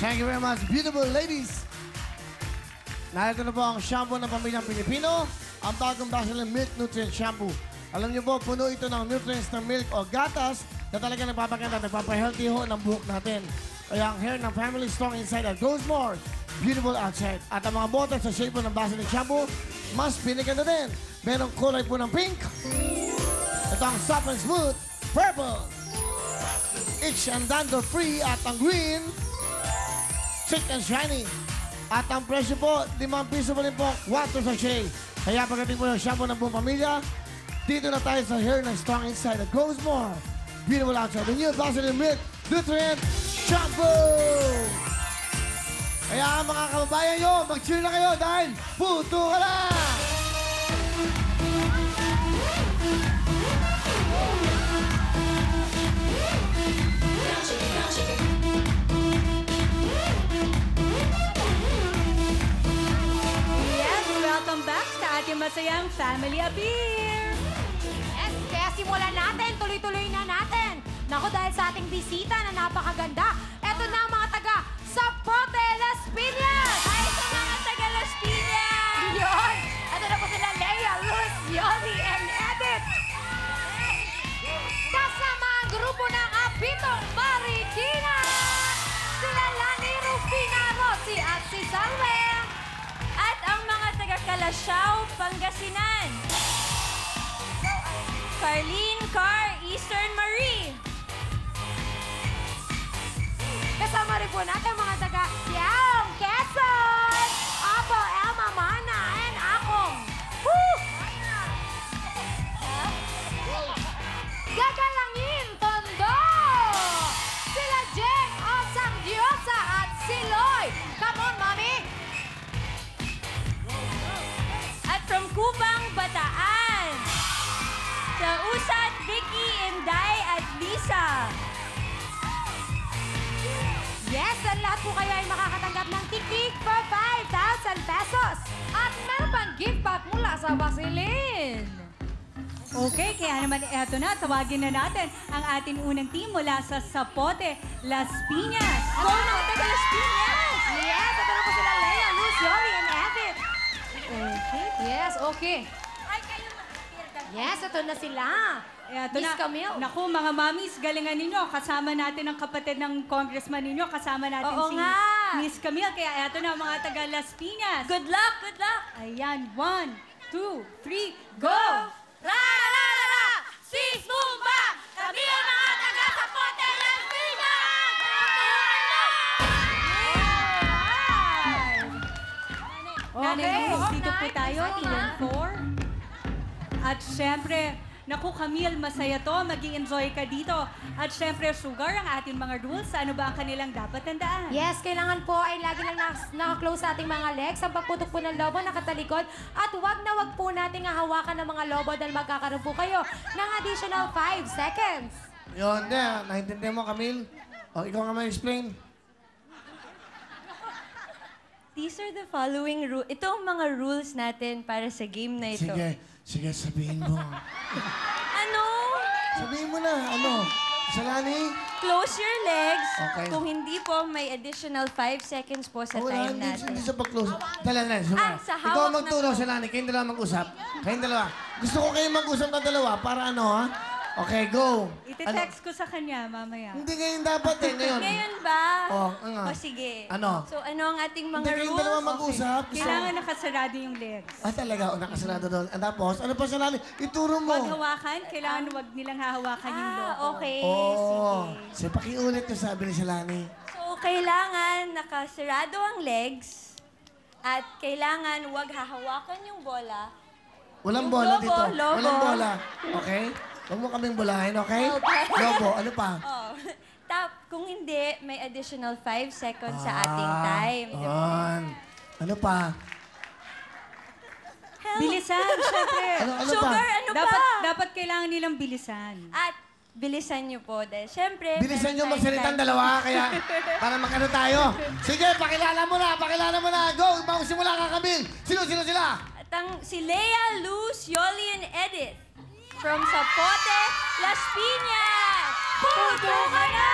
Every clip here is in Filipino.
Thank you very much, beautiful ladies. Narito na po ang shampoo ng pamilyang Pilipino, ang bagong Vaseline Milk Nutrient Shampoo. Alam niyo po, puno ito ng nutrients ng milk o gatas na talaga nagpapaganda, nagpapahealthy ho ng buhok natin. Kaya ang hair ng family strong inside and grows more beautiful outside. At ang mga bottle sa shape po ng Vaseline Shampoo, mas pinaganda din. Merong kulay po ng pink. Ito ang soft and smooth, purple. Itch and dandruff free at ang green, thick and shiny. At ang presyo po, 5 piso pa rin po, 4 sachet. Kaya pagdating po ng shampoo ng buong pamilya, dito na tayo sa hair ng strong inside that grows more beautiful outside. The new Vaseline Milk Nutrient Shampoo! Kaya mga kababayan nyo, mag-cheer na kayo dahil puto ka na! Welcome back sa ating masayang Family Appear! Yes, kaya simulan natin, tuloy-tuloy na natin. Naku, dahil sa ating bisita na napakaganda, eto na ang mga taga Zapote, Las Piñas! Ay, sa mga taga Las Piñas! Yun! Eto na po sila, Leia, Luz, Yoli, and Edith! Kasama ang grupo ng Apitong Marikina! Sila Lani, Rufina, Rossi, at si Salve! At ang mga taga Calasiao, Pangasinan. Carlene, Car, Eastern Marie. Kasama rin po natin mga taga Siao, Quezon! Apo, Elma, Mana, and Akong. Woo! Gagalangin, Tondo! Sila Jeng, Osang Diosa, at Siloy. Come on, Mami! At from Kubang, Bataan. Sa Usat, Vicky, Inday, at Lisa. Yes, at lahat po kayo ay makakatanggap ng tiktik for 5,000 pesos. At meron pang gift pack mula sa Vaseline. Okay, kaya naman eto na, tawagin na natin ang ating unang team mula sa Zapote, Las Piñas. Go na, taga Las Piñas! Yes, ito na po sila Leia, Luz, Yoli, and Edith. Okay. Yes, okay. Yes, ito na sila. Eto Miss na. Camille. Naku, mga mamis, galingan ninyo. Kasama natin ang kapatid ng congressman ninyo. Kasama natin Oo si nga. Miss Camille. Kaya eto na, mga taga Las Piñas. Good luck, good luck. Ayan, 1, 2, 3, go! Ra, ra, ra, ra! Sis Mumba! Kami ang mga taga sa Pote Las Piñas! Nanay Luz, dito po Night, tayo, Miss team Mama. 4. At syempre, naku Camille, masaya to, mag-i-enjoy ka dito. At syempre, Sugar, ang ating mga rules, ano ba ang kanilang dapat tandaan? Yes, kailangan po ay lagi lang naka-close sa ating mga legs. Ang pagputok po ng lobo, nakatalikod. At wag na wag po nating hahawakan ng mga lobo dahil magkakaroon po kayo ng additional 5 seconds. Yun, naintindihan mo, Camille? O, ikaw nga ma-explain. These are the following rules. Ito ang mga rules natin para sa game na ito. Sige, sabihin mo. Ano? Sabihin mo na, ano? Salani? Close your legs. Okay. Kung hindi po, may additional 5 seconds po sa Wala, time natin. hindi sa pag-close. Dala na, sumara. Sa Ikaw hawak ang magturo, na- Salani. Kayong dalawa mag-usap. Kayong dalawa. Gusto ko kayong mag-usap na dalawa para ano, ha? Okay, go. Ite-text ko sa kanya mamaya. Hindi ngayon dapat eh, ngayon. Ngayon ba? Nga. O sige. Ano? So ano ang ating mga Hindi kayong rules? dalawa mag-usap. Kailangan nakasarado yung legs. Talaga, nakasarado doon. At tapos, ano pa, Salani? Ituro mo. Huwag hawakan, kailangan huwag nilang hahawakan yung logo. Okay. Oo. Sige. Sige, pakiulit yung sabi ni Salani. So kailangan nakasarado ang legs at kailangan huwag hahawakan yung bola. Walang Yung bola lobo, dito. lobo. Walang bola. Okay? Huwag mo kaming bulahin, okay? Okay. Lobo, ano pa? Oh. Kung hindi, may additional 5 seconds sa ating time. Di ba? On. Ano pa? Help! Bilisan, syempre. Ano pa? Sugar, ano dapat, ba? dapat kailangan nilang bilisan. At bilisan niyo po dahil syempre... Bilisan nyo meron tayong magsalitan time. dalawa, kaya para magkano tayo. Sige, pakilala mo na. Go, magsimula ka, Camille. Sino sila? At si Leia, Luz, Yoli, and Edith. From Zapote, Las Piñas. Puto ka na!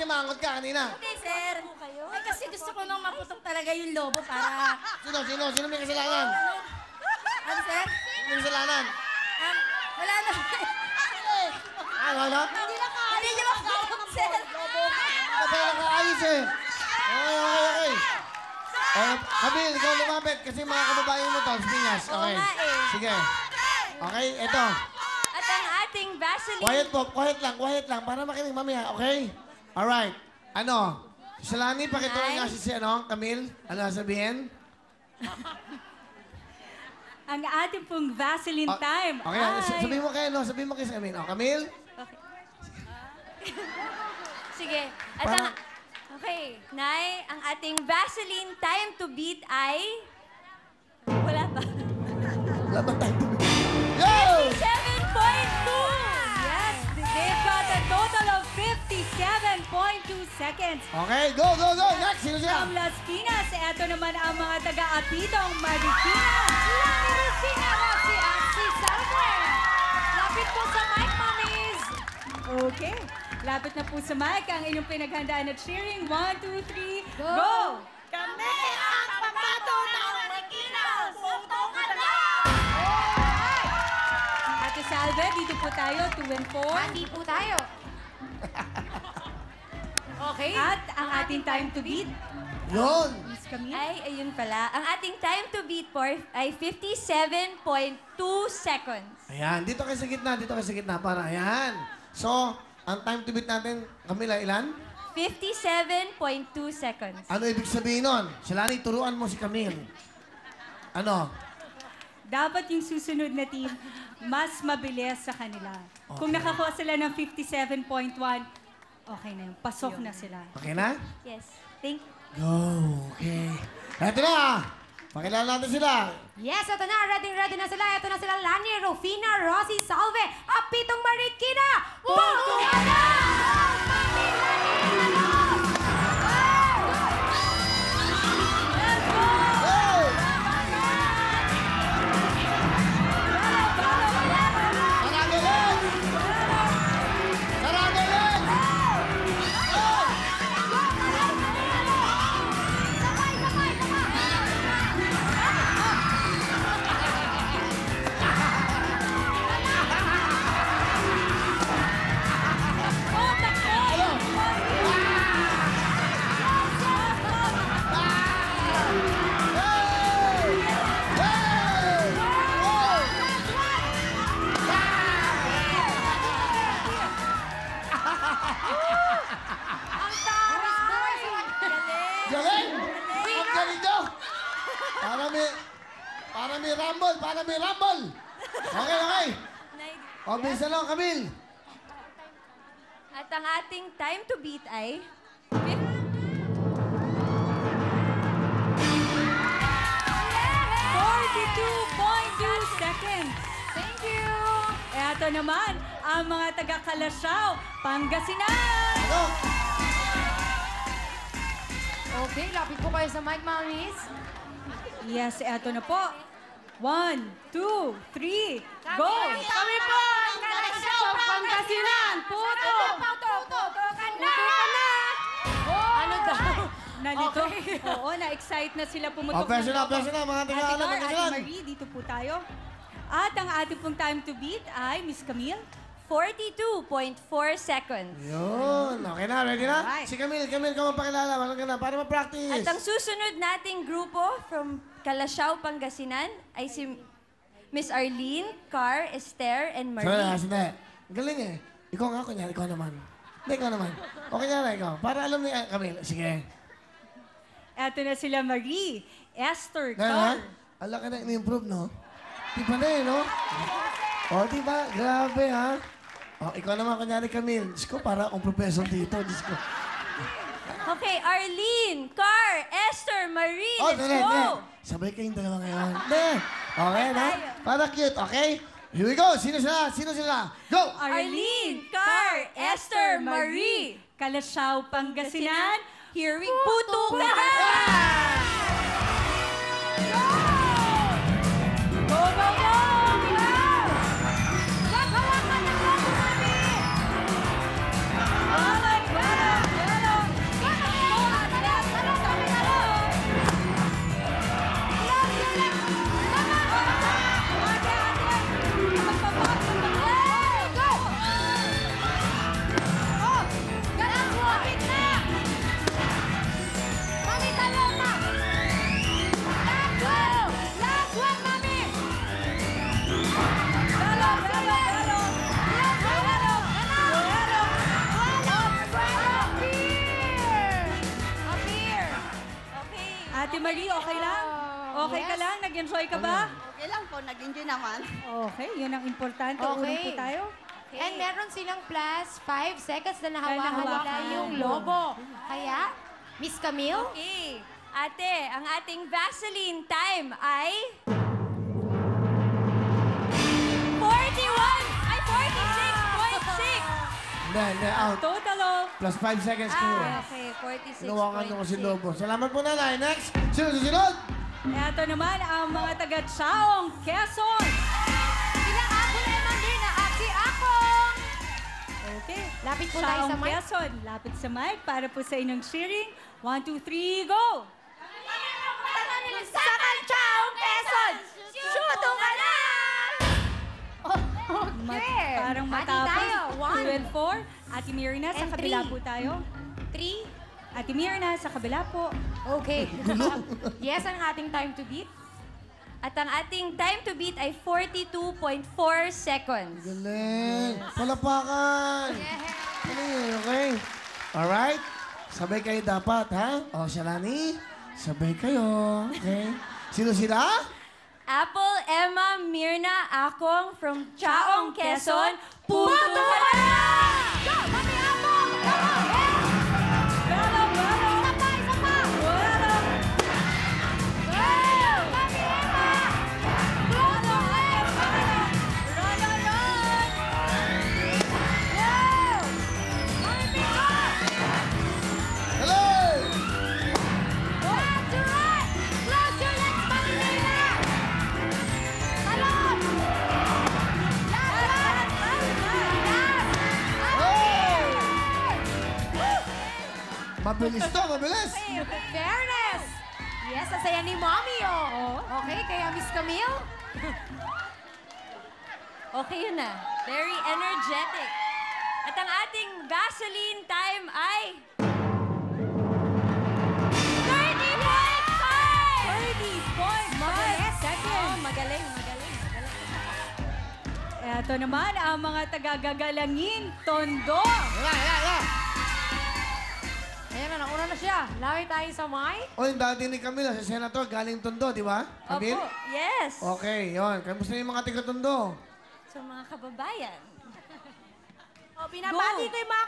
kasi mangot ka kanina. Hindi, sir. Ay, kasi gusto ko nang maputok talaga yung lobo para... Sino may kasalanan? Ano, sir? Sino may kasalanan? Wala na. Ano? Hindi niyo makaputok, sir. Kapag nakaayos eh. Okay. Kabil, ikaw lumapit kasi mga kababayan mo to, Piñas. Okay. nga eh. Sige. Okay, eto. At ang ating Vaseline... Quiet po, quiet lang, para makinig mamaya, okay? Alright. Ano? Salani, pakituloy nga si Camille. Ano sabihin? Ang ating pong Vaseline time Okay, sabihin mo kay Camille. Camille? Sige. At Para- ang... Okay. Nay, ang ating Vaseline time to beat ay... Wala pa. Laban tayo. Yo! 7.2! Yes, they've got a total of 57.2 seconds. Okay, go! Next, sino siya? From Las Piñas, eto naman ang mga taga-Apitong Marikina. Lani Rufina, Roxy, at si Salve. Lapit po sa mic, mommies. Okay. Lapit na po sa mic ang inyong pinaghandaan at cheering. 1, 2, 3, go! Kami ang pambato ng Marikina. Suntungan na! Ate Salve, dito po tayo, 2 and 4. Handi po tayo. Okay. At ang ating time to beat, Yun! Miss Camille. Ay, ayun pala. Ang ating time to beat po ay 57.2 seconds. Ayan, dito kayo sa gitna, para, ayan. So, ang time to beat natin, Camila, ilan? 57.2 seconds. Ano ibig sabihin nun? Salani, turuan mo si Camille. Ano? Dapat yung susunod na team, mas mabilis sa kanila. Kung nakakuha sila ng 57.1, okay na yun. Pasok na sila. Okay na? Yes. Thank Go, okay. Eto na! Pakilala natin sila. Yes, ito na. Ready na sila. Ito na sila. Lani, Rufina, Rosie, Salve, Apitong Marikina. Puntuan na! Mami, Lani, Hey! Saragaling! Saragaling! Hey! Hey! Ang taray! Galing! Ang galing nyo! Para may rumble! Okay. O, bisa lang, Camille. At ang ating time to beat ay... 42.2 seconds. Thank you! Eto naman, ang mga taga-Kalasyaw, Pangasinan. Ano? Okay, lapit po kayo sa mic, mommies. Yes, eto na po. 1, 2, 3, go! Kami po ang Kalasyaw Pangasinan! Puto! Putukan na! Ano daw? Nalito. Oo, na-excite na sila pumutok. O, pwesa na, mga Ate taga-ano, Car, Ate Pangasinan. Marie, dito po tayo. At ang ating pong time to beat ay Miss Camille. 42.4 seconds. Yun, okay na, ready na? Alright. Si Camille, ka mapakilala, walang ka na, para ma-practice. At ang susunod nating grupo from Kalasyaw, Pangasinan ay si Miss Arlene, Car, Esther, and Marie. Sandali. Galing eh. Ikaw nga, kunyari, ikaw naman. Hindi, ikaw naman. Okay na, ikaw. Para alam ni Camille. Sige. Eto na sila Marie, Esther, Ha? Car. Ala ka na, in-improve, no? Di pa na eh, no? O, di ba? Grabe, ha? O, ikaw naman, kunyari, Camille. Diyos ko, para akong professor dito. Diyos ko. Okay, Arlene, Car, Esther, Marie, Oh, let's dali. go! Sabay kayong dalawa ngayon. Hindi. Okay, no? Para cute, okay? Here we go. Sino sila? Go! Arlene, Car, Esther, Marie. Kalasyaw, Pangasinan. Here we puto ka! Go, go, go! Wag hawakan ng lobo, mami! Alright, well, Ate Marie, okay lang? Okay ka Yes. lang? Nag-enjoy ka ba? Okay lang po, nag-enjoy naman. Okay, yun ang importante. Okay. Urong po tayo. And meron silang plus 5 seconds na nahawakan nila nahawakan. yung lobo. Kaya, Miss Camille, Okay. Ate, ang ating Vaseline time ay... 46.6! Hindi, out. Total of... Plus 5 seconds kayo. Okay, 46.6. Inawakan nyo ko si Lobo. Salamat po, nanay. Next! Sino susunod? Ito naman ang mga taga-Chaong, Quezon. sila ako na naman na si Akong. Okay. Lapit po tayo sa Chaong, mic. Quezon. Lapit sa mic para po sa inyong cheering. 1, 2, 3, go! Sa Kanchaong Quezon, shoot ka na! Okay. Parang Hati matapos. tayo. 2 and 4. Ate Mirna, sa And kabila three. po tayo. 3. Ate Mirna, sa kabila po. Okay. Yes, ang ating time to beat. At ang ating time to beat ay 42.4 seconds. Galing. Palapakan. Galing, okay. Alright? Sabay kayo dapat, ha? O, Shalani, sabay kayo. Okay? Sino sila? Apple, Emma, Mirna, Akong from Chaong, Quezon. Puto ka na! Go! Mami Apple! Come on! Yes! Bravo, bravo! Isa pa! Isa pa! Bravo! Go! Mami Emma! Close your legs! Run, run, run! Go! Mami Pika! Hello! Left to right! Close your legs, Mami Pika! Talon! Last, last! Last! Oh! Mabilis to, mabilis. Fairness! Yes, ang saya ni Mommy, oh. Okay, kaya Miss Camille? Okay yun na. Very energetic. At ang ating Vaseline time ay... 30.5! Second. Magaling, magaling, magaling. Ito naman ang mga taga-gagalangin, Tondo. Ayan na, nauna na siya. Laway tayo sa mic. O, yung dati ni Camila, si Senator, galing Tondo, di ba? Camille? Opo, yes. Okay, yon. Kamusta yung mga taga-Tondo? So mga kababayan. O, binabati ko yung mga